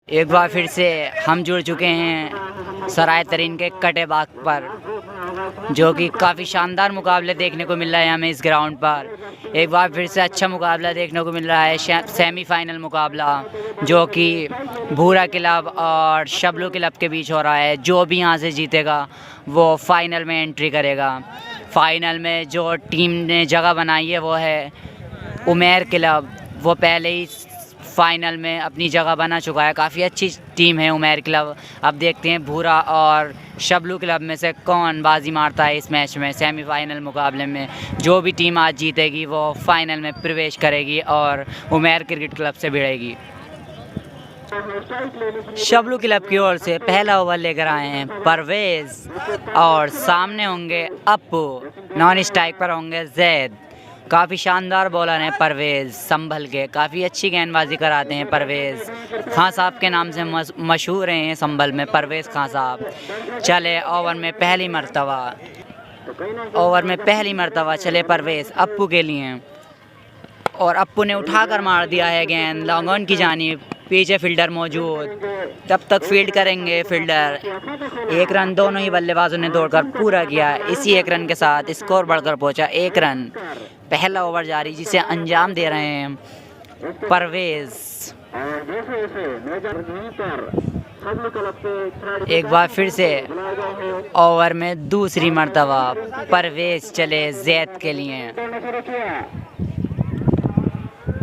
एक बार फिर से हम जुड़ चुके हैं सराय तरीन के कटे बाग पर, जो कि काफ़ी शानदार मुकाबले देखने को मिल रहा है हमें इस ग्राउंड पर। एक बार फिर से अच्छा मुकाबला देखने को मिल रहा है, सेमीफाइनल मुकाबला जो कि भूरा क्लब और शबलू क्लब के बीच हो रहा है। जो भी यहाँ से जीतेगा वो फाइनल में एंट्री करेगा। फाइनल में जो टीम ने जगह बनाई है वो है उमेर क्लब, वो पहले ही फाइनल में अपनी जगह बना चुका है। काफ़ी अच्छी टीम है उमेर क्लब। अब देखते हैं भूरा और शबलू क्लब में से कौन बाजी मारता है इस मैच में, सेमीफाइनल मुकाबले में। जो भी टीम आज जीतेगी वो फाइनल में प्रवेश करेगी और उमेर क्रिकेट क्लब से भिड़ेगी। शबलू क्लब की ओर से पहला ओवर लेकर आए हैं परवेज़ और सामने होंगे अप्पू, नॉन स्ट्राइक पर होंगे जैद। काफ़ी शानदार बॉलर हैं परवेज़ संभल के, काफ़ी अच्छी गेंदबाजी कराते हैं परवेज़। खां साहब के नाम से मशहूर हैं संभल में परवेज़ खां साहब। चले ओवर में पहली मरतबा चले परवेज़ अप्पू के लिए, और अप्पू ने उठाकर मार दिया है गेंद लॉन्ग ऑन की जानिब। पीछे फील्डर मौजूद, तब तक फील्ड करेंगे फील्डर। एक रन दोनों ही बल्लेबाजों ने दौड़कर पूरा किया। इसी एक रन के साथ स्कोर बढ़कर पहुंचा 1 रन। पहला ओवर जारी जिसे अंजाम दे रहे हैं परवेज़। एक बार फिर से ओवर में दूसरी मर्तबा परवेज़ चले जैद के लिए,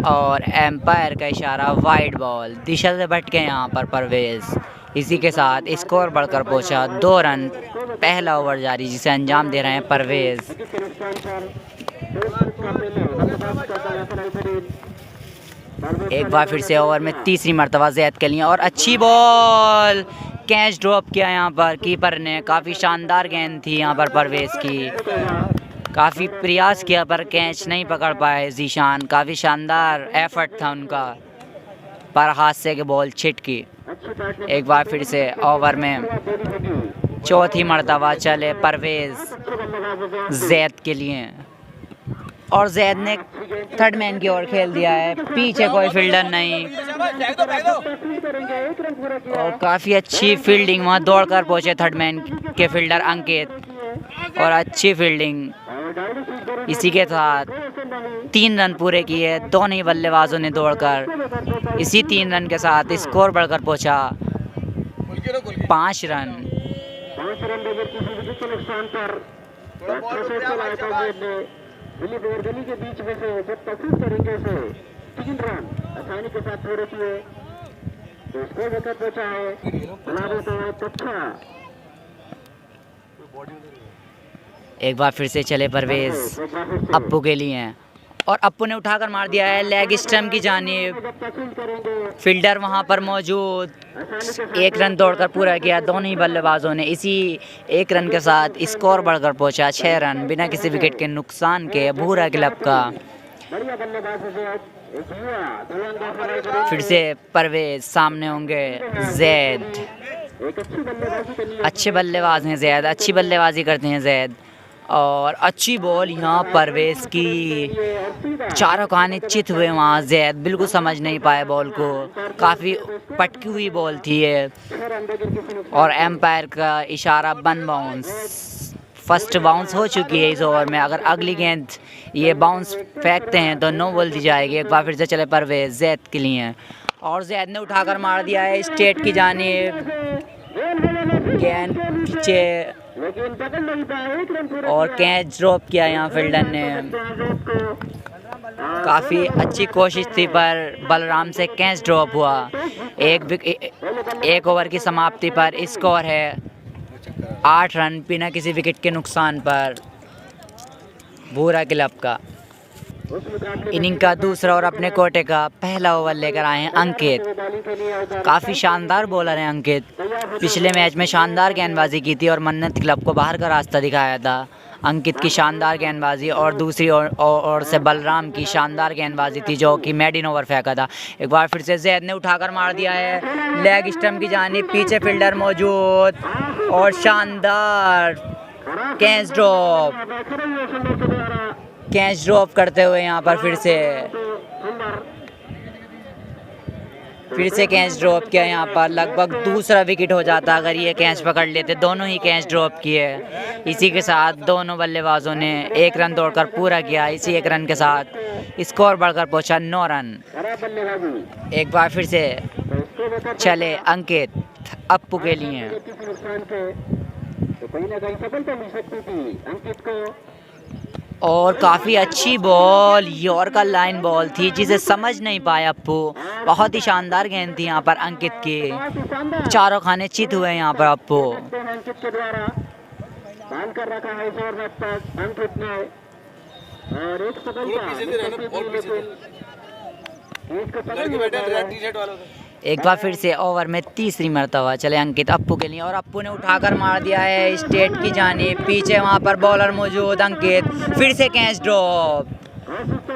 और एम्पायर का इशारा वाइड बॉल। दिशा से भटके यहाँ पर परवेज़। इसी के साथ स्कोर बढ़कर पहुंचा 2 रन। पहला ओवर जारी जिसे अंजाम दे रहे हैं परवेज़। एक बार फिर से ओवर में तीसरी मर्तबा जैद के लिए, और अच्छी बॉल, कैच ड्रॉप किया यहाँ पर कीपर ने। काफ़ी शानदार गेंद थी यहाँ पर परवेज़ की, काफ़ी प्रयास किया पर कैच नहीं पकड़ पाए जीशान। काफ़ी शानदार एफर्ट था उनका, पर हादसे के बॉल छिटकी। एक बार फिर से ओवर में चौथी मर्तबा चले परवेज़ जैद के लिए, और जैद ने थर्ड मैन की ओर खेल दिया है। पीछे कोई फील्डर नहीं, और काफ़ी अच्छी फील्डिंग, वहाँ दौड़कर पहुँचे थर्ड मैन के फील्डर अंकित, और अच्छी फील्डिंग। इसी के साथ 3 रन पूरे किए दोनों ही बल्लेबाजों ने दौड़कर। इसी 3 रन के साथ स्कोर बढ़कर पहुंचा 5 रन। एक बार फिर से चले परवेज़ अप्पू के लिए, और अप्पू ने उठाकर मार दिया है लेग स्टंप की जानिब। फील्डर वहां पर मौजूद, 1 रन दौड़कर पूरा किया दोनों ही बल्लेबाजों ने। इसी 1 रन के साथ स्कोर बढ़कर पहुंचा 6 रन बिना किसी विकेट के नुकसान के भूरा क्लब का। फिर से परवेज़, सामने होंगे जैद। अच्छे बल्लेबाज हैं जैद, अच्छी बल्लेबाजी करते हैं जैद। और अच्छी बॉल यहाँ परवेज़ की, चारों खाने चित हुए वहाँ जैद बिल्कुल समझ नहीं पाए बॉल को। काफ़ी पटकी हुई बॉल थी ये, और एम्पायर का इशारा 1 बाउंस। फर्स्ट बाउंस हो चुकी है इस ओवर में। अगर अगली गेंद ये बाउंस फेंकते हैं तो नो बॉल दी जाएगी। एक बार फिर से चले परवेज़ जैद के लिए, और जैद ने उठाकर मार दिया है स्ट्रेट की जानिब। गेंद पीछे, और कैच ड्रॉप किया यहाँ फील्डर ने। काफ़ी अच्छी कोशिश थी पर बलराम से कैच ड्रॉप हुआ। एक ओवर की समाप्ति पर स्कोर है 8 रन बिना किसी विकेट के नुकसान पर भूरा क्लब का। इनिंग का दूसरा और अपने कोटे का पहला ओवर लेकर आए हैं अंकित। काफ़ी शानदार बॉलर हैं अंकित। पिछले मैच में शानदार गेंदबाजी की थी और मन्नत क्लब को बाहर का रास्ता दिखाया था। अंकित की शानदार गेंदबाजी, और दूसरी ओर से बलराम की शानदार गेंदबाजी थी जो कि मेडिन ओवर फेंका था। एक बार फिर से जैद ने उठाकर मार दिया है लेग स्टंप की जानिब। पीछे फील्डर मौजूद, और शानदार कैच ड्रॉप करते हुए यहाँ पर फिर से फिर से कैच ड्रॉप किया यहाँ पर, लगभग दूसरा विकेट हो जाता अगर ये कैच पकड़ लेते। दोनों ही कैच ड्रॉप किए। इसी के साथ दोनों बल्लेबाजों ने 1 रन दौड़कर पूरा किया। इसी 1 रन के साथ स्कोर बढ़कर पहुंचा 9 रन। एक बार फिर से चले अंकित अप्पू के लिए। और काफ़ी अच्छी बॉल, यॉर्कर लाइन बॉल थी जिसे समझ नहीं पाया अप्पू। बहुत ही शानदार गेंद थी यहाँ पर अंकित की। चारों खाने चित हुए यहाँ पर अप्पू। एक बार फिर से ओवर में तीसरी मरतबा चले अंकित अप्पू के लिए, और अप्पू ने उठाकर मार दिया है स्टेट की जानिब। पीछे वहां पर बॉलर मौजूद। अंकित फिर से कैच ड्रॉप।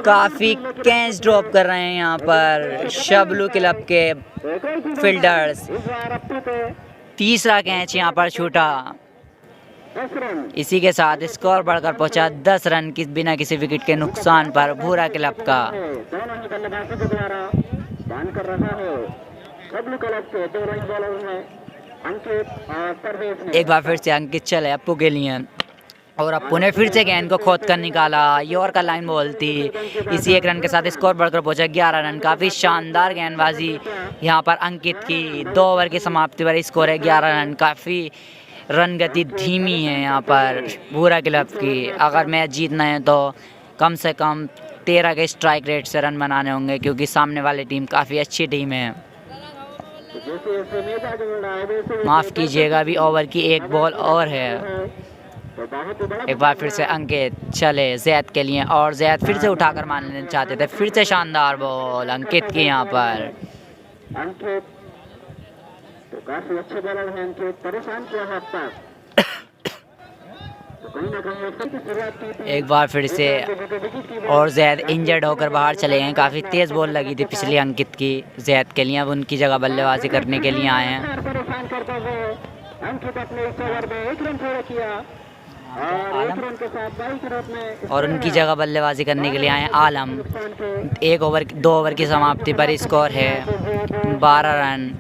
काफ़ी कैच ड्रॉप कर रहे हैं यहाँ पर शबलू क्लब के फील्डर्स। तीसरा कैच यहाँ पर छूटा। इसी के साथ स्कोर बढ़कर पहुंचा 10 रन की बिना किसी विकेट के नुकसान पर भूरा क्लब का। एक बार फिर से अंकित चले अप्पू के लिए, और अप्पू ने फिर से गेंद को खोद कर निकाला। यॉर्कर लाइन बॉल थी। इसी 1 रन के साथ स्कोर बढ़कर पहुंचा 11 रन। काफ़ी शानदार गेंदबाजी यहाँ पर अंकित की। 2 ओवर की समाप्ति पर स्कोर है 11 रन। काफ़ी रन गति धीमी है यहाँ पर भूरा क्लब की। अगर मैच जीतना है तो कम से कम 13 के स्ट्राइक रेट से रन बनाने होंगे, क्योंकि सामने वाली टीम काफ़ी अच्छी टीम है। माफ़ कीजिएगा, अभी ओवर की 1 बॉल और है। एक बार फिर से अंकित चले जैद के लिए, और जैद फिर से उठाकर मारना चाहते थे। फिर से शानदार बॉल अंकित की यहाँ पर। काफी अच्छे बॉलर हैं अंकित, परेशान किया है अब तक। एक बार फिर से और जैद इंजर्ड होकर बाहर चले गए। काफ़ी तेज़ बॉल लगी थी पिछली अंकित की जैद के लिए। अब उनकी जगह बल्लेबाजी करने के लिए आए हैं। और उनकी जगह बल्लेबाजी करने के लिए आए आलम। 2 ओवर की समाप्ति पर स्कोर है 12 रन।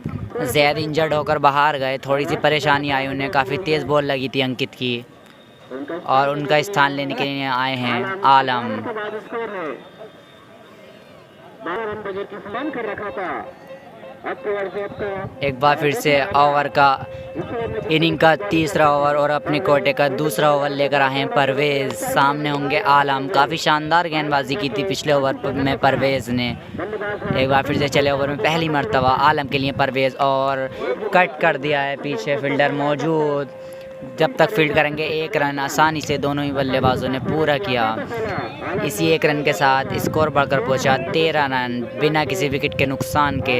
जैद इंजर्ड होकर बाहर गए, थोड़ी सी परेशानी आई उन्हें। काफ़ी तेज़ बॉल लगी थी अंकित की, और उनका स्थान लेने के लिए आए हैं आलम। एक बार फिर से ओवर का इनिंग का तीसरा ओवर और अपने कोटे का दूसरा ओवर लेकर आए हैं परवेज़। सामने होंगे आलम। काफ़ी शानदार गेंदबाजी की थी पिछले ओवर में परवेज़ ने। एक बार फिर से चले ओवर में पहली मर्तबा आलम के लिए परवेज़, और कट कर दिया है पीछे फील्डर मौजूद। जब तक फील्ड करेंगे 1 रन आसानी से दोनों ही बल्लेबाजों ने पूरा किया। इसी 1 रन के साथ स्कोर बढ़कर पहुंचा 13 रन बिना किसी विकेट के नुकसान के।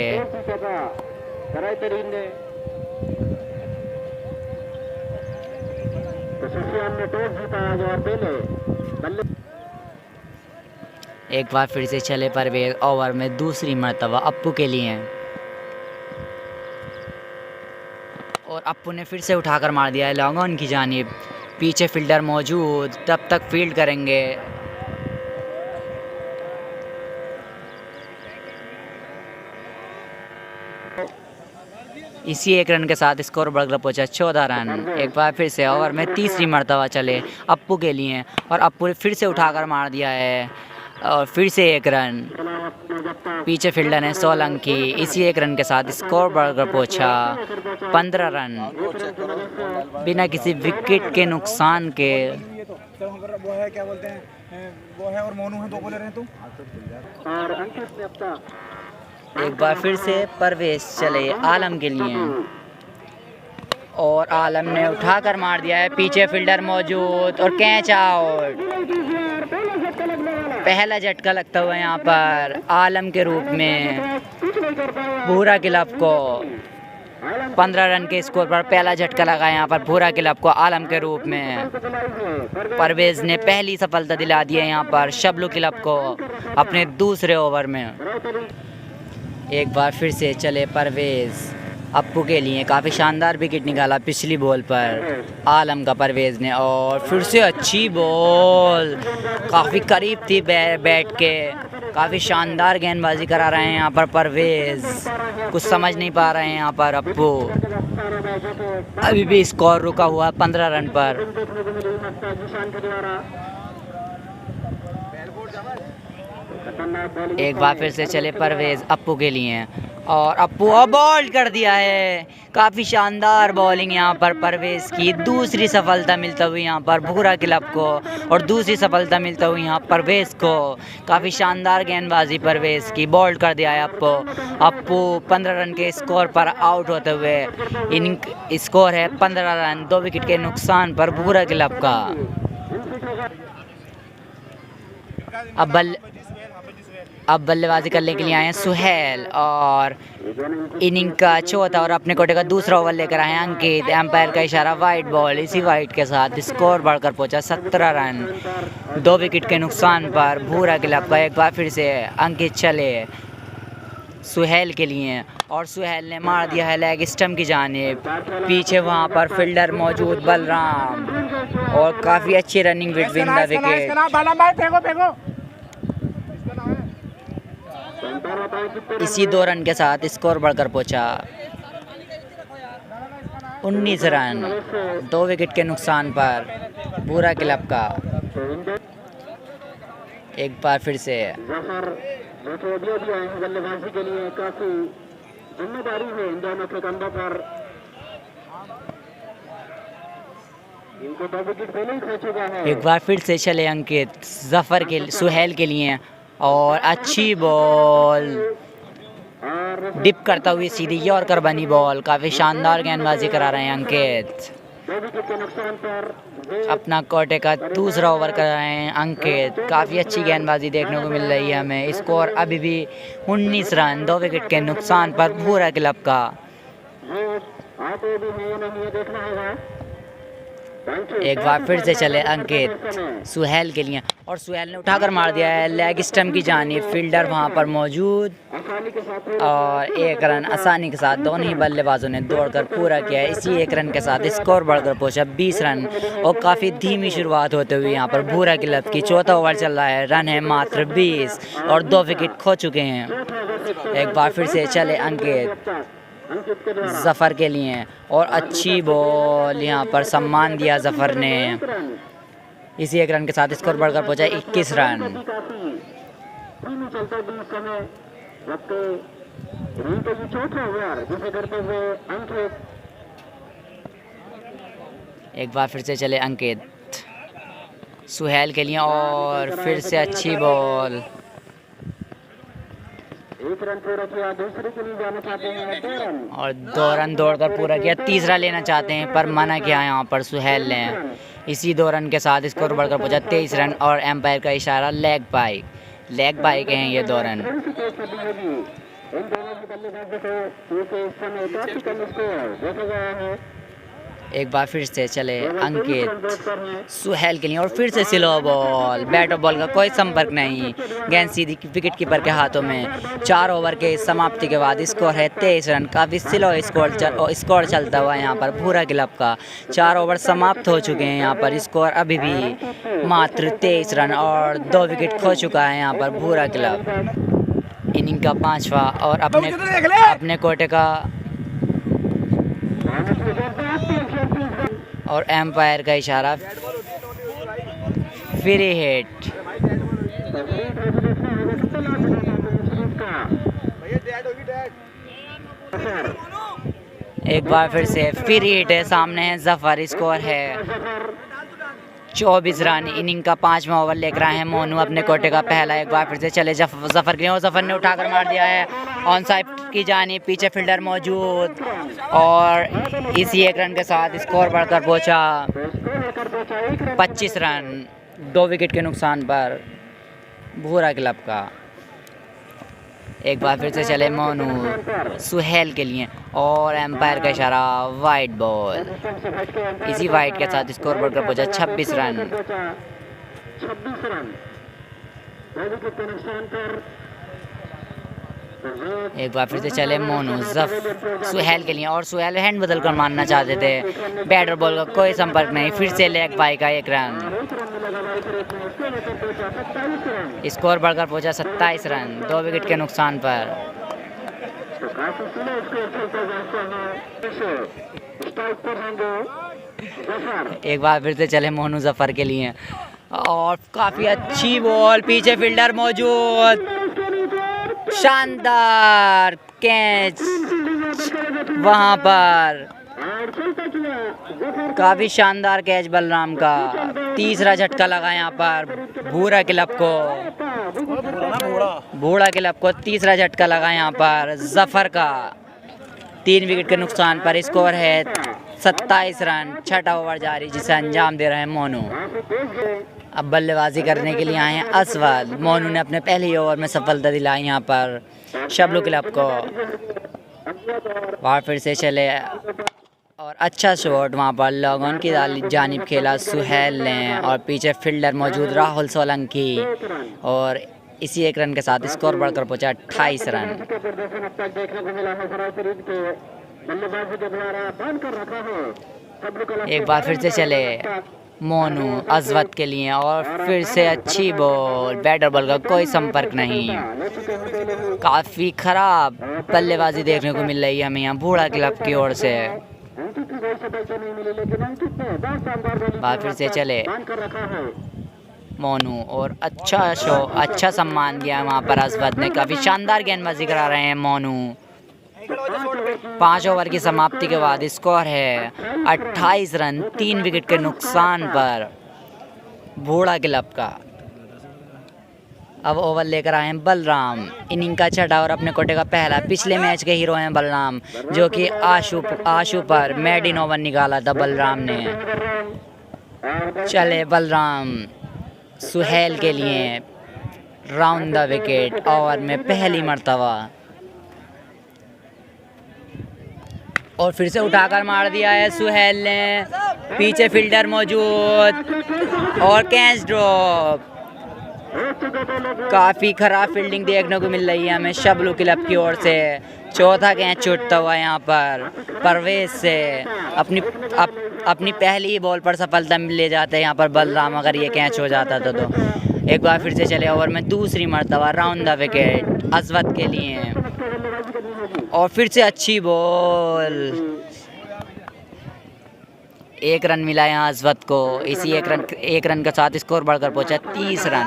एक बार फिर से चले परवेज ओवर में दूसरी मर्तबा अप्पू के लिए, और अप्पू ने फिर से उठाकर मार दिया है लॉन्ग ऑन की जानिब। पीछे फील्डर मौजूद, तब तक फील्ड करेंगे। इसी 1 रन के साथ स्कोर बढ़कर पहुंचा 14 रन। एक बार फिर से ओवर में तीसरी मर्तबा चले अप्पू के लिए, और अप्पू ने फिर से उठाकर मार दिया है, और फिर से 1 रन। पीछे फील्डर है सोलंकी। इसी 1 रन के साथ स्कोर बढ़कर पहुंचा 15 रन बिना किसी विकेट के नुकसान के। वो है क्या बोलते हैं, वो है और मोनू है, 2 बॉलर हैं तो। एक बार फिर से परवेज चले आलम के लिए, और आलम ने उठाकर मार दिया है। पीछे फील्डर मौजूद और कैच आउट। पहला झटका लगता हुआ यहाँ पर आलम के रूप में भूरा क्लब को। 15 रन के स्कोर पर पहला झटका लगा यहाँ पर भूरा क्लब को आलम के रूप में। परवेज ने पहली सफलता दिला दी है यहाँ पर शबलू क्लब को अपने दूसरे ओवर में। एक बार फिर से चले परवेज अप्पू के लिए। काफ़ी शानदार विकेट निकाला पिछली बॉल पर आलम का परवेज ने, और फिर से अच्छी बॉल काफ़ी करीब थी बैट के। काफ़ी शानदार गेंदबाजी करा रहे हैं यहाँ पर परवेज़, कुछ समझ नहीं पा रहे हैं यहाँ पर अप्पू। अभी भी स्कोर रुका हुआ है 15 रन पर। एक बार फिर से चले परवेज़ अप्पू के लिए, और अप्पू बॉल कर दिया है। काफ़ी शानदार बॉलिंग यहाँ पर परवेज़ की। दूसरी सफलता मिलता हुई यहाँ पर भूरा क्लब को, और दूसरी सफलता मिलता हुई यहाँ परवेज़ को। काफ़ी शानदार गेंदबाजी परवेज़ की, बॉल कर दिया है अप्पू 15 रन के स्कोर पर आउट होते हुए। इनिंग स्कोर है 15 रन, 2 विकेट के नुकसान पर भूरा क्लब का। अब बल्लेबाजी करने के लिए आए हैं सुहेल, और इनिंग का चौथा और अपने कोटे का दूसरा ओवर लेकर आए हैं अंकित। एम्पायर का इशारा वाइड बॉल, इसी वाइड के साथ स्कोर बढ़कर पहुंचा 17 रन, 2 विकेट के नुकसान पर भूरा क्लब का। एक बार फिर से अंकित चले सुहेल के लिए, और सुहेल ने मार दिया है लेग स्टंप की जानिब। पीछे वहां पर फील्डर मौजूद बलराम, और काफ़ी अच्छी रनिंग बिटवीन द विकेट। इसी 2 रन के साथ स्कोर बढ़कर पहुंचा 19 रन, 2 विकेट के नुकसान पर भूरा क्लब का। एक बार फिर से चले अंकित जफर के सुहेल के लिए, और अच्छी बॉल डिप करता हुई सीधी यॉर्कर बनी बॉल। काफ़ी शानदार गेंदबाजी करा रहे हैं अंकित। अपना कोटे का दूसरा ओवर कर रहे हैं अंकित। काफ़ी अच्छी गेंदबाजी देखने को मिल रही है हमें। स्कोर अभी भी 19 रन, 2 विकेट के नुकसान पर भूरा क्लब का। एक बार फिर से चले अंकित सुहेल के लिए, और सुहेल ने उठाकर मार दिया है लेग स्टंप की जानिब। फील्डर वहां पर मौजूद, और 1 रन आसानी के साथ दोनों ही बल्लेबाजों ने दौड़कर पूरा किया है। इसी 1 रन के साथ स्कोर बढ़कर पहुंचा 20 रन, और काफ़ी धीमी शुरुआत होते हुए यहाँ पर भूरा क्लब की। चौथा ओवर चल रहा है, रन है मात्र 20, और 2 विकेट खो चुके हैं। एक बार फिर से चले अंकित जफर के लिए, और अच्छी बॉल यहाँ पर सम्मान दिया जफर ने। इसी 1 रन के साथ स्कोर बढ़कर पहुंचा 21 रन। एक बार फिर से चले अंकित सुहेल के लिए, और फिर से अच्छी बॉल। 1 रन पूरा किया, दूसरे के लिए जाना चाहते हैं 2 रन, और 2 रन दौड़कर पूरा किया। तीसरा लेना चाहते हैं पर मना किया यहाँ पर सुहेल ने। इसी 2 रन के साथ स्कोर बढ़कर पहुंचा 23 रन, और एम्पायर का इशारा लेग बाई के हैं ये 2 रन। इन दोनों की बल्लेबाजी को इस समय काफी कम स्कोर देखा गया है। एक बार फिर से चले अंकित सुहेल के लिए, और फिर से स्लो बॉल। बैट और बॉल का कोई संपर्क नहीं, गेंद सीधी विकेट कीपर के हाथों में। 4 ओवर के समाप्ति के बाद स्कोर है 23 रन। काफ़ी स्लो स्कोर चलता हुआ यहाँ पर भूरा क्लब का। 4 ओवर समाप्त हो चुके हैं यहाँ पर। स्कोर अभी भी मात्र 23 रन, और 2 विकेट खो चुका है यहाँ पर भूरा क्लब। इनिंग का 5वां और अपने कोटे का, और एम्पायर का इशारा फ्री हिट। एक बार फिर से फ्री हिट है, सामने है जफर। स्कोर है 24 रन। इनिंग का 5वां ओवर लेकर आए हैं मोनू अपने कोटे का पहला। एक बार फिर से चले जफर के, और जफर ने उठाकर मार दिया है ऑन साइड की जानिब। पीछे फील्डर मौजूद, और इसी 1 रन के साथ स्कोर बढ़कर पहुंचा 25 रन, 2 विकेट के नुकसान पर भूरा क्लब का। एक बार फिर से चले मोनू सुहेल के लिए, और एम्पायर का इशारा वाइड बॉल। इसी वाइड के साथ स्कोर बढ़कर पहुंचा 26 रन। 26 रन, 2 विकेट के नुकसान पर एक बार फिर से चले मोनू सुहेल के लिए, और सुहेल हैंड बदल कर मारना चाहते थे, बैट और बॉल का कोई संपर्क नहीं, फिर से लेग बाई का 1 रन। स्कोर बढ़कर पहुंचा 27 रन 2 विकेट के नुकसान पर। एक बार फिर से चले मोनू जफर के लिए, और काफी अच्छी बॉल, पीछे फील्डर मौजूद, शानदार कैच वहां पर, काफी शानदार कैच बलराम का। तीसरा झटका लगा यहाँ पर भूरा क्लब को, भूरा क्लब को तीसरा झटका लगा यहाँ पर जफर का 3 विकेट के नुकसान पर। स्कोर है 27 रन, 6वां ओवर जारी जिसे अंजाम दे रहे हैं मोनू। अब बल्लेबाजी करने के लिए आए हैं असवद। मोनू ने अपने पहले ही ओवर में सफलता दिलाई यहाँ पर शबलू क्लब को, वहाँ फिर से चले और अच्छा शॉट वहाँ पर लॉगऑन की जानिब खेला सुहेल ने, और पीछे फील्डर मौजूद राहुल सोलंकी, और इसी 1 रन के साथ स्कोर बढ़कर पहुंचा 28 रन। एक बार फिर से चले मोनू अजवत के लिए, और फिर से अच्छी बॉल, बैटर बॉल का कोई संपर्क नहीं, काफ़ी खराब बल्लेबाजी देखने को मिल रही है हमें यहाँ बूढ़ा क्लब की ओर से। बार फिर से चले मोनू, और अच्छा सम्मान दिया वहाँ पर अजवत ने, काफ़ी शानदार गेंदबाजी करा रहे हैं मोनू। 5 ओवर की समाप्ति के बाद स्कोर है 28 रन 3 विकेट के नुकसान पर बूढ़ा क्लब का। अब ओवर लेकर आए हैं बलराम, इनिंग का 6वां और अपने कोटे का पहला। पिछले मैच के हीरो हैं बलराम, जो कि आशु पर मेडिन ओवर निकाला था बलराम ने। चले बलराम सुहेल के लिए राउंड द विकेट ओवर में पहली मर्तबा, और फिर से उठाकर मार दिया है सुहेल ने, पीछे फील्डर मौजूद और कैच ड्रॉप। काफ़ी खराब फील्डिंग देखने को मिल रही है हमें शबलू क्लब की ओर से। चौथा कैच छूटता हुआ यहाँ पर परवेज से, अपनी पहली ही बॉल पर सफलता ले जाते हैं यहाँ पर बलराम, अगर ये कैच हो जाता तो। एक बार फिर से चले ओवर में दूसरी मर्तबा राउंड द विकेट अजवत के लिए, और फिर से अच्छी बॉल। 1 रन मिला यहाँ अजवत को, इसी 1 रन के साथ स्कोर बढ़कर पहुंचा 30 रन।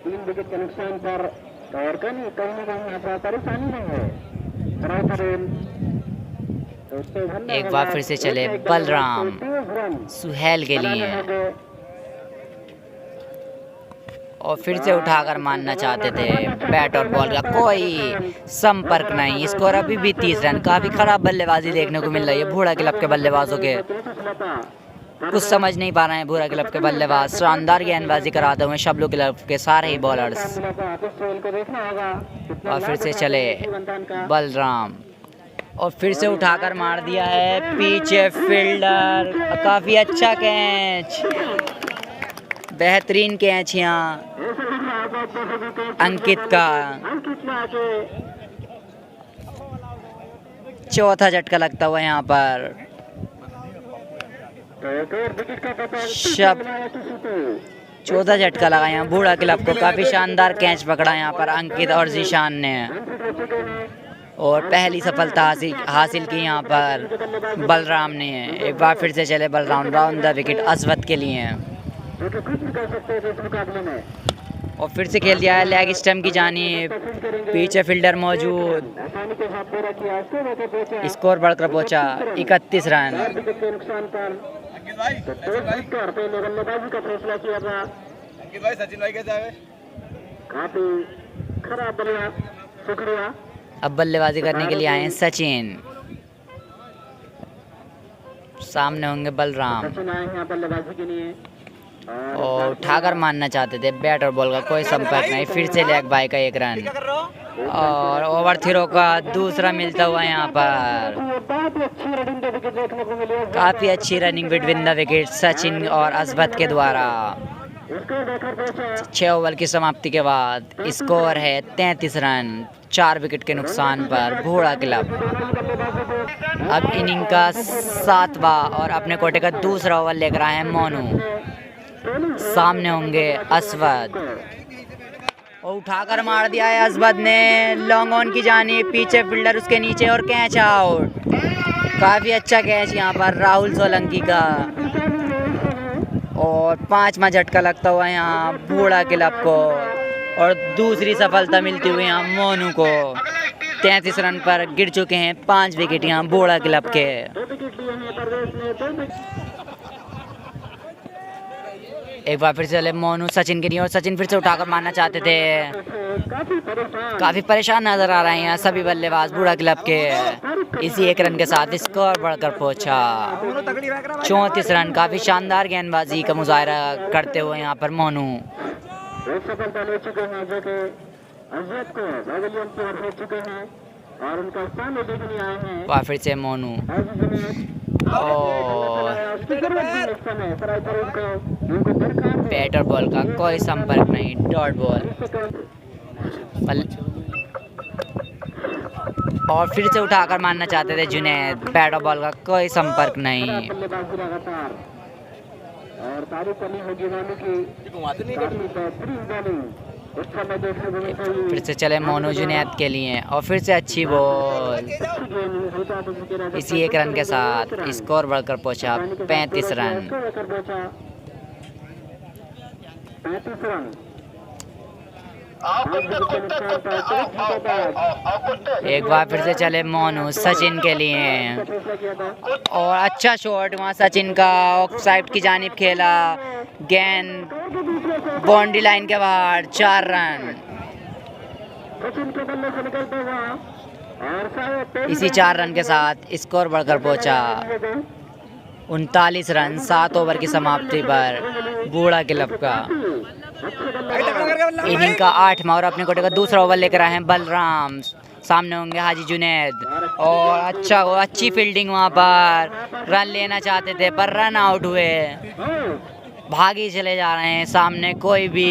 3 विकेट के नुकसान पर, और कहीं ना कहीं परेशानी नहीं है। एक बार फिर से चले बलराम सुहेल के लिए, और फिर से उठाकर मारना चाहते थे, बैट और बॉल का कोई संपर्क नहीं। स्कोर अभी भी 30 रन। काफ़ी खराब बल्लेबाजी देखने को मिल रही है बूढ़ा क्लब के बल्लेबाजों के, कुछ समझ नहीं पा रहे हैं बूढ़ा क्लब के बल्लेबाज। शानदार गेंदबाजी कराते हुए शबलू क्लब के सारे ही बॉलर्स। और फिर से चले बलराम, और फिर से उठाकर मार दिया है, पीछे फील्डर, काफ़ी अच्छा कैच, बेहतरीन कैच यहाँ अंकित का। चौथा झटका लगता हुआ यहाँ पर चौथा झटका लगा यहाँ बूढ़ा क्लब को। काफ़ी शानदार कैच पकड़ा यहाँ पर अंकित और जीशान ने, और पहली सफलता हासिल की यहाँ पर बलराम ने। एक बार फिर से चले बलराम राउंड द विकेट अजवत के लिए, और फिर से खेल दिया है लेग स्टंप की जानिब, पीछे फील्डर मौजूद। स्कोर बढ़कर पहुंचा 31 रन। अब बल्लेबाजी करने के लिए आए हैं सचिन, सामने होंगे बलराम, और उठाकर मारना चाहते थे, बैट और बॉल का कोई संपर्क नहीं। फिर से लेग बाय का 1 रन। और ओवर थ्रो का दूसरा मिलता हुआ यहाँ पर। बहुत ही अच्छी रनिंग देखने को मिली है। काफ़ी अच्छी running between the wicket Sachin और अजबत के द्वारा। 6 ओवर की समाप्ति के बाद स्कोर है 33 रन 4 विकेट के नुकसान पर भोड़ा क्लब। अब इनिंग का 7वां और अपने कोटे का दूसरा ओवर लेकर आए हैं मोनू। सामने होंगे असवद और उठाकर मार दिया है असवद ने लॉन्ग ऑन की जानिब, पीछे फील्डर उसके नीचे और कैच आउट। काफ़ी अच्छा कैच यहाँ पर राहुल सोलंकी का और 5वां झटका लगता हुआ यहाँ भोड़ा क्लब को और दूसरी सफलता मिलती हुई यहाँ मोनू को। 33 रन पर गिर चुके हैं 5 विकेट यहाँ भोड़ा क्लब के। एक बार फिर से चले मोनू सचिन के लिए और सचिन फिर से उठाकर मारना चाहते थे। काफ़ी परेशान नजर आ रहे हैं सभी बल्लेबाज भोड़ा क्लब के। इसी 1 रन के साथ स्कोर बढ़कर पहुंचा 34 रन। काफ़ी शानदार गेंदबाजी का मुजाहरा करते हुए यहाँ पर मोनू। और फिर से मोनू बैट और बॉल का कोई संपर्क नहीं, डॉट बॉल। और फिर से उठाकर मारना चाहते थे जुनैद, बैट और बॉल का कोई संपर्क नहीं। फिर से चले मोनू जुनैद के लिए और फिर से अच्छी बॉल। इसी 1 रन के साथ स्कोर बढ़कर पहुंचा 35 रन। एक बार फिर से चले मोनू सचिन के लिए और अच्छा शॉट वहाँ सचिन का ऑफ साइड की जानिब खेला, गेंद बाउंड्री लाइन के बाहर। 4 रन। इसी 4 रन के साथ स्कोर बढ़कर पहुंचा 39 रन 7 ओवर की समाप्ति पर भोड़ा क्लब का। इनिंग का 8वां और अपने कोटे का दूसरा ओवर लेकर आए हैं बलराम। सामने होंगे हाजी जुनैद और अच्छी फील्डिंग वहाँ पर। रन लेना चाहते थे पर रन आउट हुए, भागी चले जा रहे हैं। सामने कोई भी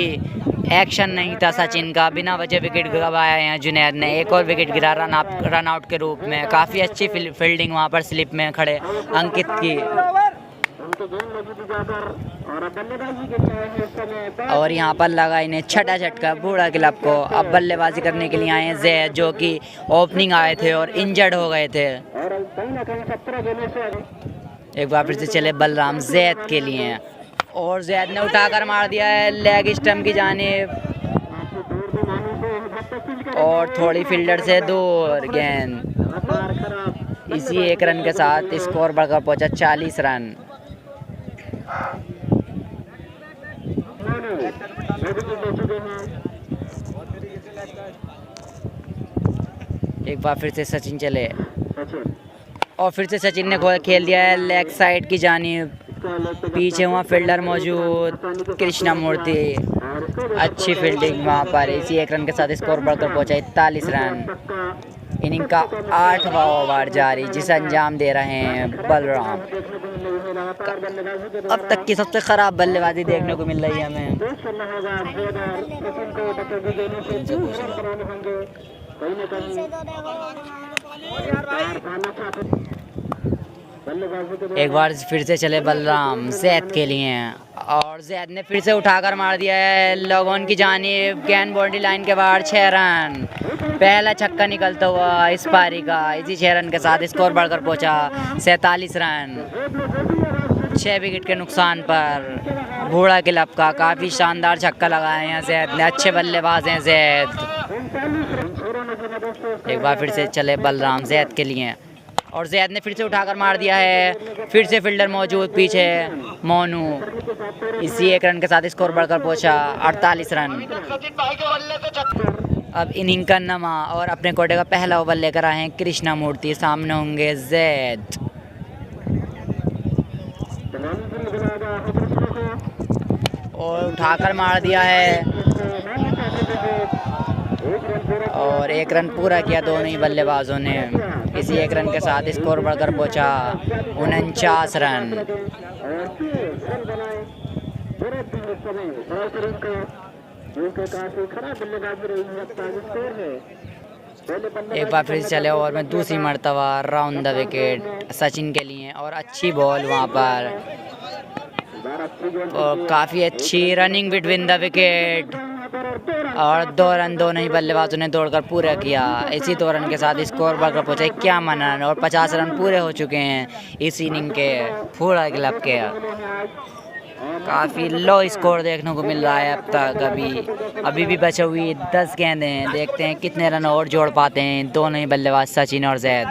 एक्शन नहीं था सचिन का, बिना वजह विकेट गवाया है जुनैद ने। एक और विकेट गिरा रन आउट के रूप में। काफ़ी अच्छी फील्डिंग वहाँ पर स्लिप में खड़े अंकित की। और यहाँ पर लगा इन्हें छठा झटका भोड़ा क्लब को। अब बल्लेबाजी करने के लिए आए हैं जैद, जो कि ओपनिंग आए थे और इंजर्ड हो गए थे। एक बार फिर से चले बलराम जैद के लिए और जैद ने उठाकर मार दिया है लेग स्टंप की जानिब और थोड़ी फील्डर से दूर गेंद। इसी 1 रन के साथ स्कोर बढ़कर पहुंचा 40 रन। एक बार फिर से सचिन चले और फिर से सचिन ने खेल दिया है लेग साइड की जानिब। पीछे वहाँ फील्डर मौजूद कृष्णा मूर्ति, अच्छी फील्डिंग वहाँ पर। इसी 1 रन के साथ स्कोर बढ़कर पहुंचा 41 रन। इनिंग का 8वां ओवर जारी, जिसे अंजाम दे रहे हैं बलराम। अब तक की सबसे खराब बल्लेबाजी देखने को मिल रही है हमें। एक बार फिर से चले बलराम जैद के लिए और जैद ने फिर से उठाकर मार दिया है लॉन्ग ऑन की जानिब, गेंद बाउंड्री लाइन के बाहर। 6 रन। पहला छक्का निकलता हुआ इस पारी का। इसी 6 रन के साथ स्कोर बढ़कर पहुंचा 47 रन। 6 विकेट के नुकसान पर भोड़ा क्लब का। काफ़ी शानदार छक्का लगाया हैं जैद ने, अच्छे बल्लेबाज हैं जैद। एक बार फिर से चले बलराम जैद के लिए और जैद ने फिर से उठाकर मार दिया है। फिर से फील्डर मौजूद पीछे मोनू। इसी 1 रन के साथ स्कोर बढ़कर पहुंचा 48 रन। अब इनिंग का 9वां और अपने कोटे का पहला ओवर लेकर आए हैं कृष्णा मूर्ति। सामने होंगे जैद और उठाकर मार दिया है और 1 रन पूरा किया दोनों ही बल्लेबाजों ने। इसी 1 रन के साथ स्कोर बढ़कर पहुंचा 49 रन। एक बार फिर चले ओवर में दूसरी मर्तबा राउंड द विकेट सचिन के लिए, और अच्छी बॉल वहां पर, और काफ़ी अच्छी रनिंग बिटवीन द विकेट, और 2 रन दोनों ही बल्लेबाजों ने दौड़कर पूरा किया। इसी 2 रन के साथ स्कोर बढ़कर पहुंचा 51 रन, और 50 रन पूरे हो चुके हैं इस इनिंग के फूड़ा क्लब के। काफ़ी लो स्कोर देखने को मिल रहा है अब तक। अभी भी बचे हुई 10 गेंदें हैं। देखते हैं कितने रन और जोड़ पाते हैं दोनों ही बल्लेबाज सचिन और जैद।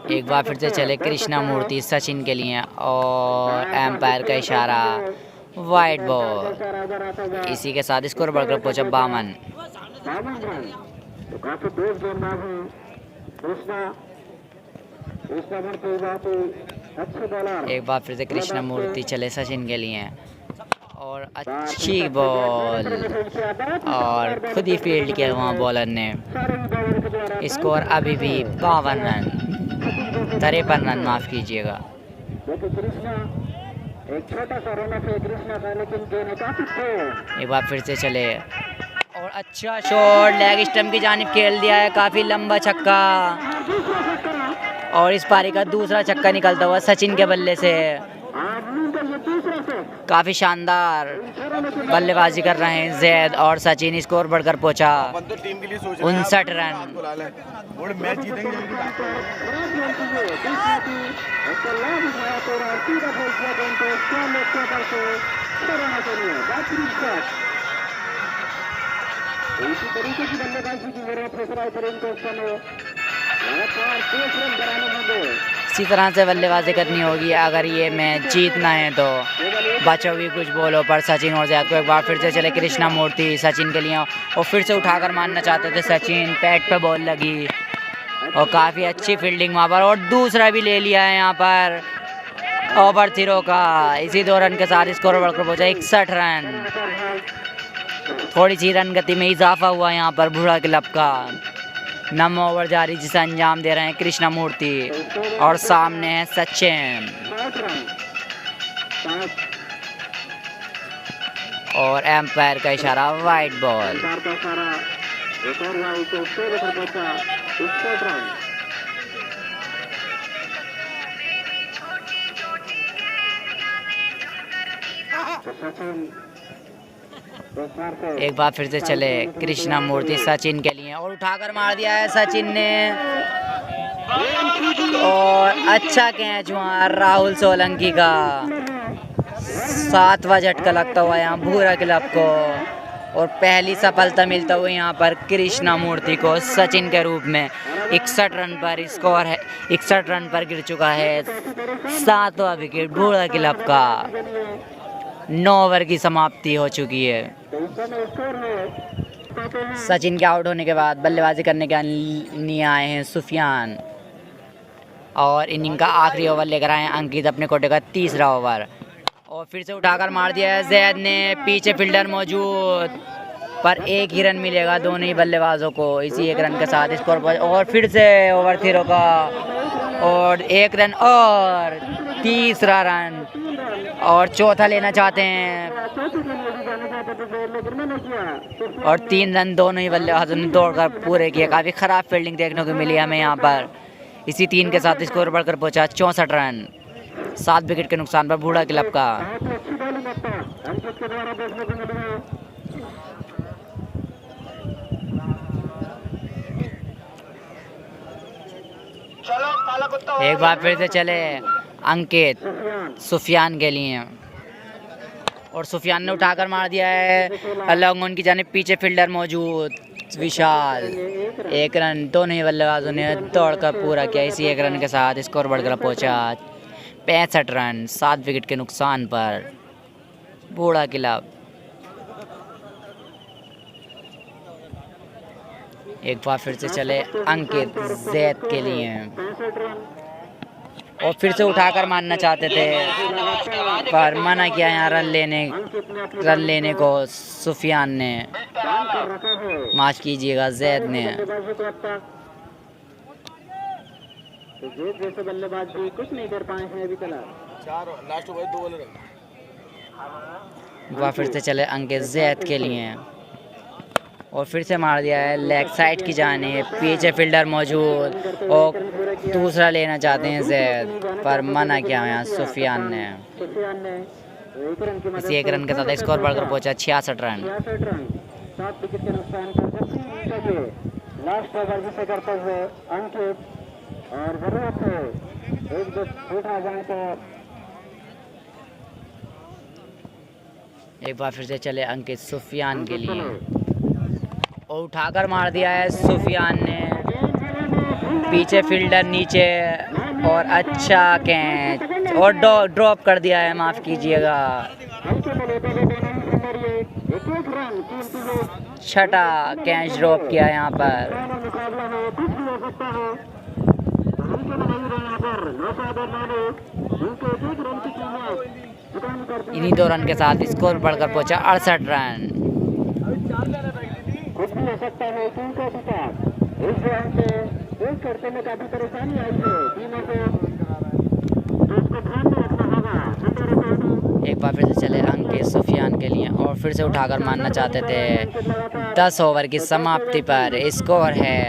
एक बार फिर से चले कृष्णा मूर्ति सचिन के लिए, और एम्पायर का इशारा, वाइड बॉल। इसी के साथ स्कोर बढ़कर पहुंचा 52। एक बार फिर से कृष्णा मूर्ति चले सचिन के लिए, और अच्छी बॉल, और खुद ही फील्ड किया वहाँ बॉलर ने। स्कोर अभी भी 52 रन, 53 रन माफ़ कीजिएगा। एक बार फिर से चले, और अच्छा शॉट लेग स्टंप की जानिब खेल दिया है, काफ़ी लंबा छक्का, और इस पारी का दूसरा छक्का निकलता हुआ सचिन के बल्ले से। काफ़ी शानदार बल्लेबाजी कर रहे हैं जैद और सचिन। स्कोर बढ़कर पहुंचा 59 रन। इसी तरह से बल्लेबाजी करनी होगी अगर ये मैच जीतना है तो। बचे हुई कुछ बॉलों पर सचिन और जैद को एक बार फिर से चले कृष्णा मूर्ति सचिन के लिए, और फिर से उठाकर मारना चाहते थे सचिन, पैड पे बॉल लगी, और काफ़ी अच्छी फील्डिंग वहाँ पर, और दूसरा भी ले लिया है यहाँ पर ओवर थ्रो का। इसी 2 रन के साथ स्कोर बढ़कर पहुंचा 61 रन। थोड़ी सी रन गति में इजाफा हुआ यहाँ पर भूड़ा क्लब का। 9 ओवर जारी जिसे अंजाम दे रहे हैं कृष्णा मूर्ति, और सामने है सचिन, और एम्पायर का इशारा, वाइड बॉल। एक बार फिर से चले कृष्णा मूर्ति सचिन के लिए, और उठाकर मार दिया है सचिन ने, और अच्छा कैच हुआ राहुल सोलंकी का। 7वां झटका लगता हुआ यहाँ भूरा क्लब को, और पहली सफलता मिलता हुआ यहाँ पर कृष्णा मूर्ति को सचिन के रूप में। 61 रन पर स्कोर है, 61 रन पर गिर चुका है 7वां विकेट भूरा क्लब का। 9 ओवर की समाप्ति हो चुकी है। सचिन के आउट होने के बाद बल्लेबाजी करने के लिए आए हैं सुफियान, और इनिंग का आखिरी ओवर लेकर आए हैं अंकित अपने कोटे का 3रा ओवर, और फिर से उठाकर मार दिया है जैद ने। पीछे फील्डर मौजूद, पर 1 ही रन मिलेगा दोनों ही बल्लेबाजों को। इसी 1 रन के साथ स्कोर पर, और फिर से ओवर थ्रो का, और 1 रन और 3रा रन, और चौथा लेना चाहते हैं, और 3 रन दोनों ही बल्लेबाजों ने दौड़कर पूरे किए। काफ़ी ख़राब फील्डिंग देखने को मिली हमें यहाँ पर। इसी 3 के साथ स्कोर बढ़कर पहुंचा 64 रन, 7 विकेट के नुकसान पर भूड़ा क्लब का। एक बार फिर से चले अंकित सुफियान के लिए, और सुफियान ने उठाकर मार दिया है लॉन्ग ऑन की जानिब। पीछे फील्डर मौजूद विशाल। 1 रन दोनों ही बल्लेबाजों ने दौड़कर पूरा किया। इसी 1 रन के साथ स्कोर बढ़कर पहुंचा 65 रन, 7 विकेट के नुकसान पर बूढ़ा क्लब। एक बार फिर से चले अंकित जैद के लिए, और फिर से उठाकर मारना चाहते थे पर मना किया यहाँ रन लेने को सुफियान ने, माफ कीजिएगा जैद ने। जैसे बल्लेबाज भी कुछ नहीं कर पाए हैं अभी तक। 4 लास्ट ओवर 2 बॉलर। वह फिर से चले अंकित जैद के लिए और फिर से मार दिया है लेग साइड की जानिब। पीछे फील्डर मौजूद और दूसरा लेना चाहते हैं जैद पर मना किया यहाँ सुफियान ने। इसी 1 रन के साथ स्कोर बढ़कर पहुंचा 66 रन। 7 विकेट के नुकसान पर लास्ट ओवर जिसे करते हुए अंकित और जरूरत है एक दो उठा जाए तो एक बार फिर से चले अंकित सुफियान के लिए और उठाकर मार दिया है सुफियान ने। पीछे फील्डर नीचे और अच्छा कैच और ड्रॉप कर दिया है, माफ कीजिएगा। 6ठा कैच ड्रॉप किया यहाँ पर। इन्हीं 2 रन के साथ स्कोर बढ़कर पहुंचा 68 रन। कुछ भी हो सकता है टीम को इस राउंड से एक करते में काफी परेशानी आई है टीमों को, तो इसको ध्यान में रखना होगा। एक बार फिर से चले अंकित सुफियान के लिए और फिर से उठाकर मारना चाहते थे। 10 ओवर की समाप्ति पर स्कोर है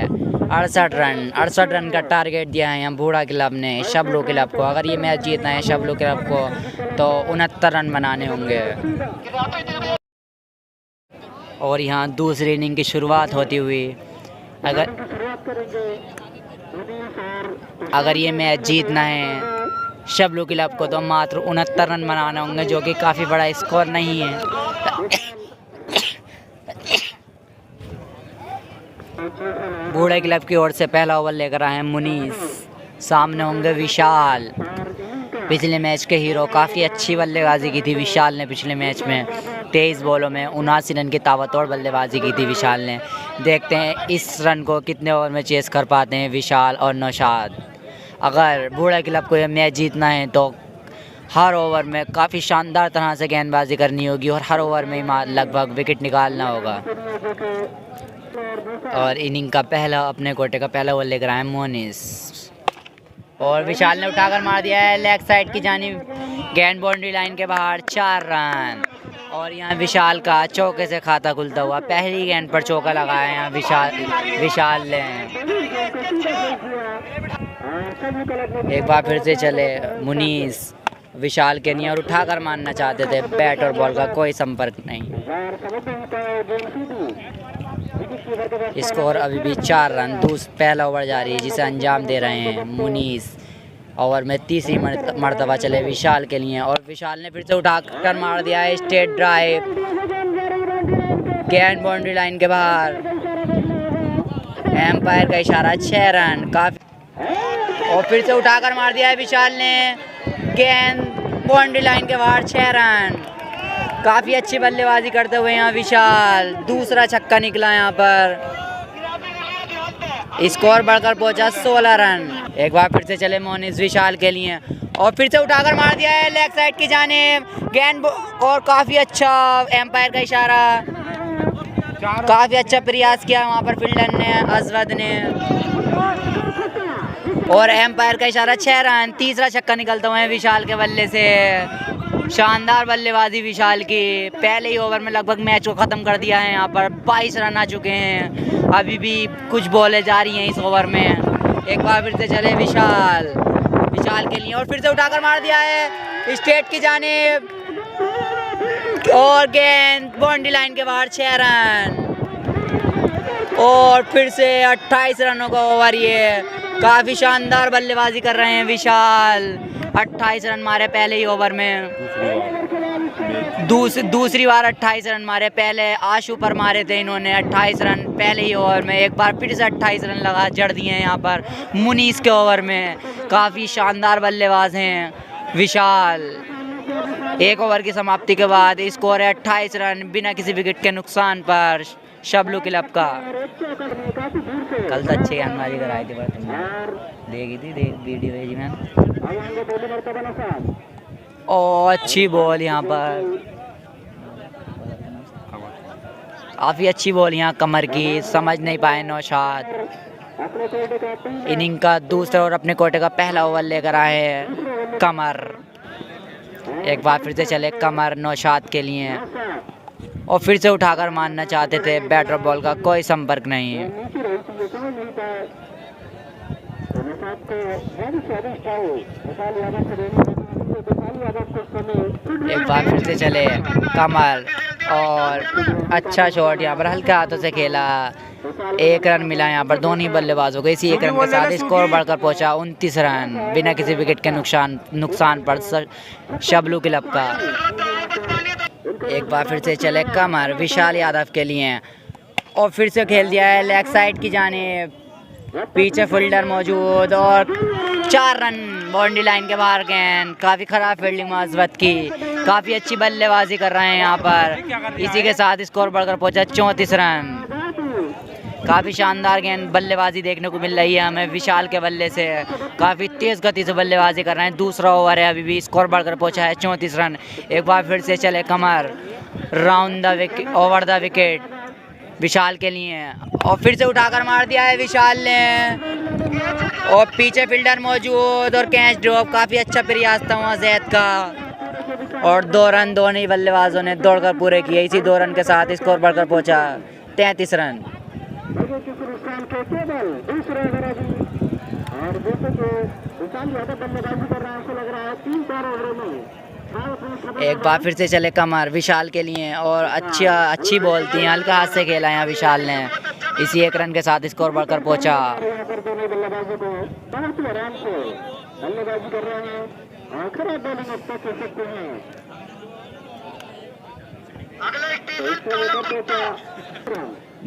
68 रन। 68 रन का टारगेट दिया है यहाँ बूढ़ा क्लब ने शबलू क्लब को। अगर ये मैच जीतना है शबलू क्लब को तो 69 रन बनाने होंगे। और यहाँ दूसरी इनिंग की शुरुआत होती हुई अगर ये मैच जीतना है शबलू क्लब को तो मात्र 69 रन बनाने होंगे, जो कि काफ़ी बड़ा स्कोर नहीं है। बूढ़ा क्लब की ओर से पहला ओवर लेकर आए हैं मुनीस, सामने होंगे विशाल। पिछले मैच के हीरो, काफ़ी अच्छी बल्लेबाजी की थी विशाल ने पिछले मैच में। 23 बॉलों में 79 रन की ताबड़तोड़ बल्लेबाजी की थी विशाल ने। देखते हैं इस रन को कितने ओवर में चेस कर पाते हैं विशाल और नौशाद। अगर बूढ़ा क्लब को यह मैच जीतना है तो हर ओवर में काफ़ी शानदार तरह से गेंदबाजी करनी होगी और हर ओवर में लगभग विकेट निकालना होगा। और इनिंग का पहला अपने कोटे का पहला ओवर लेकर आए मोनिस और विशाल ने उठाकर मार दिया है लेग साइड की जानिब, गेंद बाउंड्री लाइन के बाहर। 4 रन। और यहाँ विशाल का चौके से खाता खुलता हुआ पहली गेंद पर चौका लगाया है यहाँ विशाल ने। एक बार फिर से चले मुनीस विशाल के लिए और उठाकर मारना चाहते थे। बैट और बॉल का कोई संपर्क नहीं। स्कोर अभी भी 4 रन। पहला ओवर जारी है जिसे अंजाम दे रहे हैं मुनीस। ओवर में तीसरी मरतबा चले विशाल के लिए और विशाल ने फिर से उठाकर मार दिया है स्ट्रेट ड्राइव, गेंद बाउंड्री लाइन के बाहर। एम्पायर का इशारा 6 रन। काफी और फिर से उठाकर मार दिया है विशाल ने, गेंद बाउंड्री लाइन के बाहर। 6 रन। काफ़ी अच्छी बल्लेबाजी करते हुए यहाँ विशाल, दूसरा छक्का निकला यहाँ पर। स्कोर बढ़कर पहुंचा 16 रन। एक बार फिर से चले मोनिस विशाल के लिए और फिर से उठाकर मार दिया है लेग साइड की जानिब, गेंद और काफ़ी अच्छा एम्पायर का इशारा, काफ़ी अच्छा प्रयास किया वहाँ पर फील्डर ने, अजवद ने, और एम्पायर का इशारा 6 रन। तीसरा छक्का निकलता हुआ है विशाल के बल्ले से। शानदार बल्लेबाजी विशाल की। पहले ही ओवर में लगभग मैच को ख़त्म कर दिया है। यहाँ पर 22 रन आ चुके हैं। अभी भी कुछ बॉलें जा रही हैं इस ओवर में। एक बार फिर से चले विशाल के लिए और फिर से उठाकर मार दिया है स्ट्रेट की जानिब और गेंद बाउंड्री लाइन के बाहर। 6 रन। और फिर से 28 रनों का ओवर। ये काफ़ी शानदार बल्लेबाजी कर रहे हैं विशाल। 28 रन मारे पहले ही ओवर में। दूसरी बार 28 रन मारे। पहले आशु पर मारे थे इन्होंने 28 रन पहले ही ओवर में। एक बार फिर से 28 रन लगा जड़ दिए हैं यहाँ पर मुनीस के ओवर में। काफ़ी शानदार बल्लेबाज हैं विशाल। एक ओवर की समाप्ति के बाद स्कोर है 28 रन बिना किसी विकेट के नुकसान पर। शबलू क्लब का। काफी दूर से कल तो अच्छी गेंदबाजी कराई थी, पर तुमने देखी थी, वीडियो भेजी मैंने। आएंगे पहली मरतबा नौशाद। और अच्छी बॉल यहाँ पर, काफ़ी अच्छी बॉल यहाँ कमर की, समझ नहीं पाए नौशाद। अपने कोटे का पहला इनिंग का दूसरा और अपने कोटे का पहला ओवर लेकर आए हैं कमर। एक बार फिर से चले कमर नौशाद के लिए, और फिर से उठाकर मारना चाहते थे, बैटर बॉल का कोई संपर्क नहीं है। नीचे रही थी, ये समझ नहीं पाए। तो नौशाद को बहुत स्वादिष्ट था वो। विशाल यादव से देने लगा, विशाल यादव को समय एक बार फिर से चले कमर, और अच्छा शॉट यहाँ पर हल्के हाथों से खेला। 1 रन मिला यहाँ पर दोनों ही बल्लेबाजों को। इसी 1 रन के साथ स्कोर बढ़कर पहुंचा 29 रन बिना किसी विकेट के नुकसान पर शबलू क्लब का। एक बार फिर से चले कमर विशाल यादव के लिए, और फिर से खेल दिया है लेग साइड की जानिब। पीछे फील्डर मौजूद, और 4 रन बाउंड्री लाइन के बाहर गेंद। काफ़ी ख़राब फील्डिंग मुआज़वत की, काफ़ी अच्छी बल्लेबाजी कर रहे हैं यहाँ पर। इसी के साथ स्कोर बढ़कर पहुंचा 34 रन। काफ़ी शानदार गेंद बल्लेबाजी देखने को मिल रही है हमें विशाल के बल्ले से। काफ़ी तेज़ गति से बल्लेबाजी कर रहे हैं। दूसरा ओवर है अभी भी, स्कोर बढ़कर पहुंचा है 34 रन। एक बार फिर से चले कमर round the wicket, over the wicket Vishal के लिए, और फिर से उठाकर मार दिया है विशाल ने, और पीछे फील्डर मौजूद, और कैच ड्रॉप। काफ़ी अच्छा प्रयास था वहाँ जैद का, और 2 रन दोनों ही बल्लेबाजों ने दौड़कर पूरे किए। इसी 2 रन के साथ स्कोर बढ़कर पहुंचा 33 रन। दूसरा ओवर अभी, और जैसे कि विशाल यादव बल्लेबाजी कर रहा है, ऐसा लग रहा है 3-4 ओवरों में। एक बार फिर से चले कमर विशाल के लिए, और अच्छी बॉल थी, हल्का हाथ से खेला यहाँ विशाल ने। इसी 1 रन के साथ स्कोर बढ़कर पहुंचा। दोनों बल्लेबाजों को बहुत ही आराम से बल्लेबाजी कर रहे हैं, और खराब बॉलिंग अब तक कह सकते हैं। तो इसको लेकर पहुंचा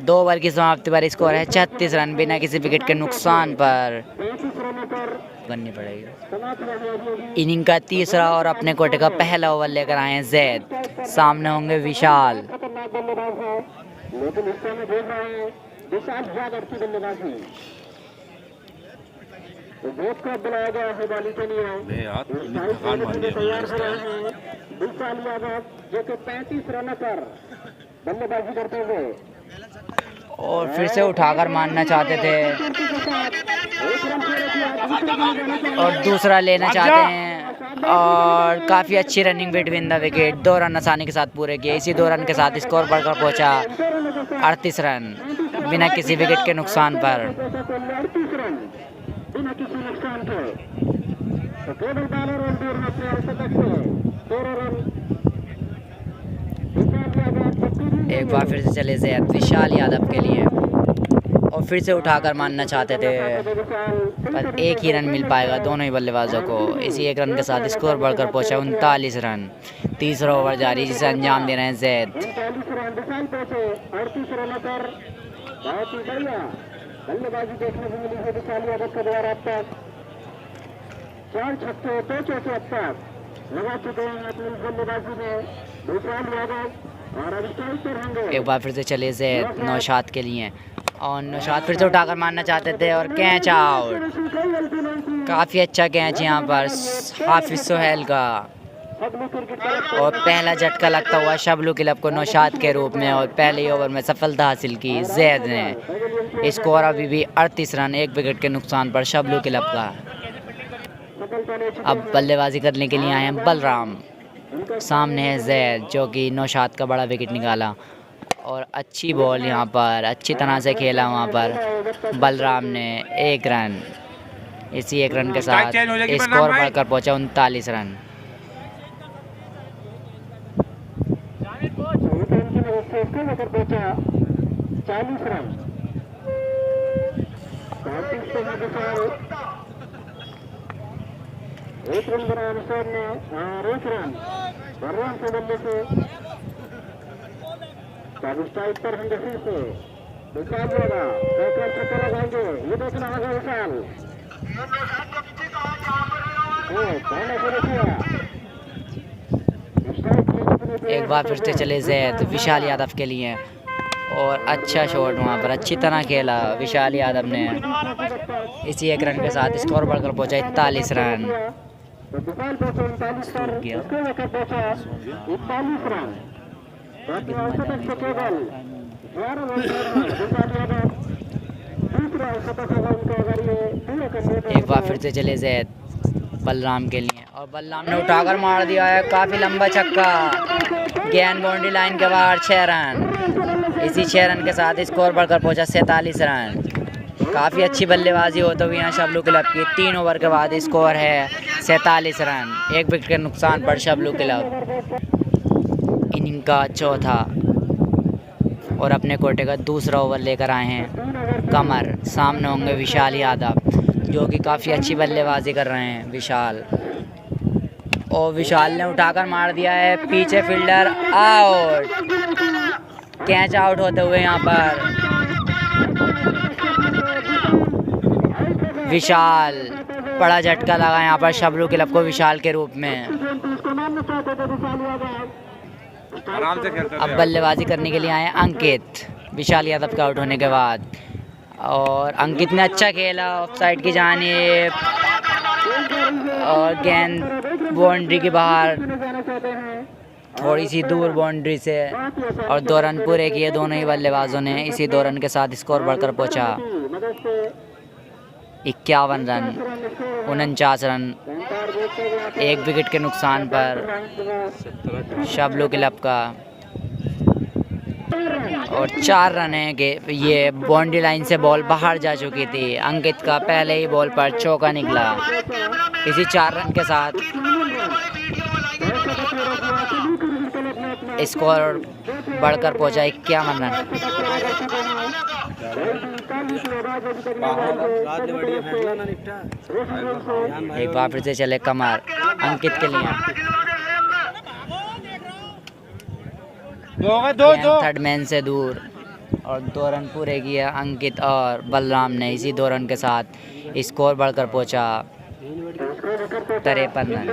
2 ओवर की समाप्ति पर स्कोर है 36 रन बिना किसी विकेट के नुकसान पर। 35 रनों पर करनी पड़ेगी। समाप्त होगी। इनिंग का तीसरा और अपने कोटे का पहला ओवर लेकर आए हैं जैद। सामने होंगे विशाल। खतरनाक बल्लेबाज है, लेकिन इस समय देख रहे हैं विशाल ज्यादा अच्छी बल्लेबाजी। तो देश को बुलाया गया है बॉलिंग के लिए, तैयार हो रहे हैं विशाल यादव, जो कि 35 रनों पर बल्लेबाजी करते हुए, और फिर से उठाकर मारना चाहते थे, और दूसरा लेना चाहते हैं, और काफ़ी अच्छी running between the wicket. 2 run आसानी के साथ पूरे किए। इसी 2 रन के साथ स्कोर बढ़कर पहुंचा 38 रन बिना किसी विकेट के नुकसान पर। बिना किसी नुकसान के। तो केवल बॉलर और दूर में से शतक से 13 रन। एक बार फिर से चले जैद विशाल यादव के लिए, और फिर से उठाकर मारना चाहते थे, पर 1 ही रन मिल पाएगा दोनों ही बल्लेबाजों को। इसी 1 रन के साथ स्कोर बढ़कर पहुंचा 39 रन। तीसरा ओवर जारी, जिसे अंजाम दे रहे हैं जैद। 39 रन विशाल पहुंचे, 38 रनों पर बहुत ही बढ़िया बल्लेबाजी देखने को मिली है विशाल यादव के द्वारा। अब तक 4 छक्के 2 चौके अब तक लगा चुके हैं अपनी बल्लेबाजी में विशाल यादव, और अब स्ट्राइक पर होंगे। एक बार फिर से चले जैद नौशाद के लिए, और नौशाद फिर से उठाकर मारना चाहते थे, और कैच आउट। काफ़ी अच्छा कैच यहाँ पर हाफिज सोहेल का, और पहला झटका लगता हुआ शबलू क्लब को नौशाद के रूप में, और पहले ओवर में सफलता हासिल की जैद ने। स्कोर अभी भी 38 रन 1 विकेट के नुकसान पर शबलू क्लब का। अब बल्लेबाजी करने के लिए आए हैं बलराम। सामने है जैद, जो कि नौशाद का बड़ा विकेट निकाला, और अच्छी बॉल यहाँ पर अच्छी तरह से खेला वहाँ पर बलराम ने। 1 रन, इसी 1 रन के साथ स्कोर बढ़कर पहुँचा 39 रन। लेकर पहुंचा 40 रन। 1 रन बनाया निशान ने, और 1 रन बलराम के बल्ले से। स्ट्राइक पर होंगे फिर से विशाल यादव, एक छक्का लगाएंगे, ये देखना होगा विशाल। पहले शुरू किया। एक बार फिर से चले जैद विशाल यादव के लिए, और अच्छा शॉट वहाँ पर अच्छी तरह खेला विशाल यादव ने। इसी एक रन के साथ स्कोर बढ़कर पहुंचा 41 रन। एक बार फिर से चले जैद बलराम के लिए और बलराम ने उठाकर मार दिया है काफ़ी लंबा छक्का। गेंद बाउंड्री लाइन के बाहर 6 रन। इसी 6 रन के साथ स्कोर बढ़कर पहुंचा 47 रन। काफ़ी अच्छी बल्लेबाजी होते हुए यहाँ शबलू क्लब की 3 ओवर के बाद स्कोर है 47 रन। 1 विकेट के नुकसान पर शबलू क्लब इनिंग का चौथा और अपने कोटे का दूसरा ओवर लेकर आए हैं कमर। सामने होंगे विशाल यादव जो कि काफ़ी अच्छी बल्लेबाजी कर रहे हैं विशाल। और विशाल ने उठाकर मार दिया है पीछे फील्डर आउट। कैच आउट होते हुए यहाँ पर विशाल बड़ा झटका लगा यहाँ पर शबलू क्लब को विशाल के रूप में। अब बल्लेबाजी करने के लिए आए अंकित विशाल यादव के आउट होने के बाद। और अंकित ने अच्छा खेला ऑफ साइड की जानिब और गेंद बाउंड्री के बाहर थोड़ी सी दूर बाउंड्री से और 2 रन पूरे किए दोनों ही बल्लेबाजों ने। इसी 2 रन के साथ स्कोर बढ़कर पहुंचा 51 रन 49 रन। 1 विकेट के नुकसान पर शबलू क्लब का और 4 रन है कि ये बाउंड्री लाइन से बॉल बाहर जा चुकी थी। अंकित का पहले ही बॉल पर चौका निकला। इसी 4 रन के साथ स्कोर बढ़कर पहुंचा 51 रन। एक बार फिर से चले कमर अंकित के लिए। थर्ड मैन से दूर और 2 रन पूरे किए अंकित और बलराम ने। इसी 2 रन के साथ स्कोर बढ़कर पहुंचा 53 रन।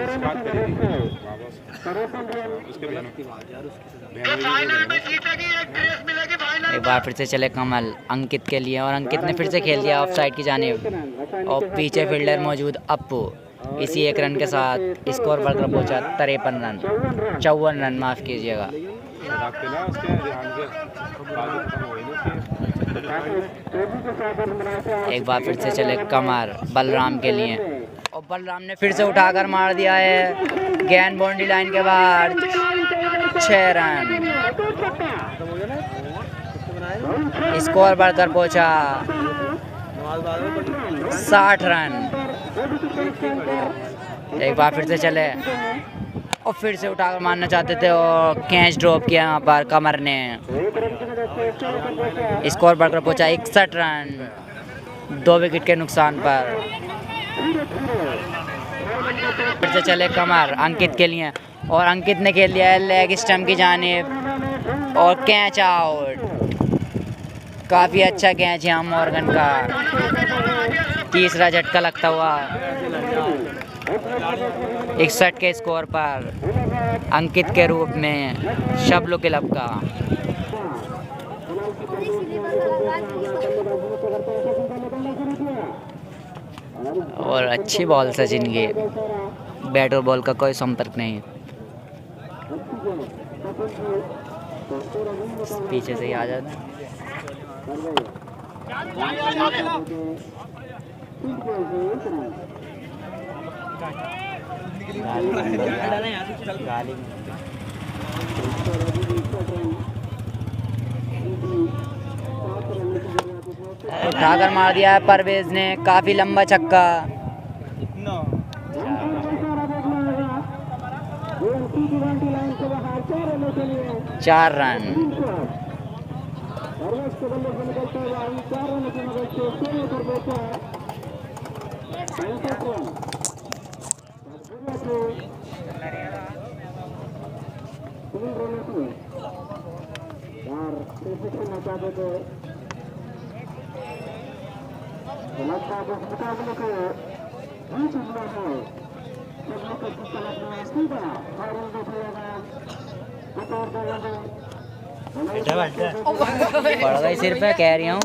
एक बार फिर से चले कमल अंकित के लिए और अंकित ने फिर से खेल दिया ऑफ साइड की जानिब और पीछे फील्डर मौजूद अप्पू। इसी 1 रन के साथ स्कोर बढ़कर पहुंचा 53 रन 54 रन माफ़ कीजिएगा। एक बार फिर से चले कमर बलराम के लिए और बलराम ने फिर से उठाकर मार दिया है गेंद बाउंड्री लाइन के बाहर 6 रन। स्कोर बढ़कर पहुंचा 60 रन। एक बार फिर से चले और फिर से उठाकर मारना चाहते थे और कैच ड्रॉप किया यहाँ पर कमर ने। स्कोर बढ़कर पहुंचा 61 रन 2 विकेट के नुकसान पर। फिर से चले कमर अंकित के लिए और अंकित ने खेल दिया है लेग स्टंप की जानिब और कैच आउट। काफ़ी अच्छा कैच है मॉर्गन का। तीसरा झटका लगता हुआ 61 के स्कोर पर अंकित के रूप में शबलू क्लब का। और अच्छी बॉल सचिन की, बैट और बॉल का कोई संपर्क नहीं। पीछे से ही आ जाता। उठाकर मार दिया है परवेज ने काफी लंबा छक्का। 4 रन। पड़ गई सिर पे, कह रही हूँ।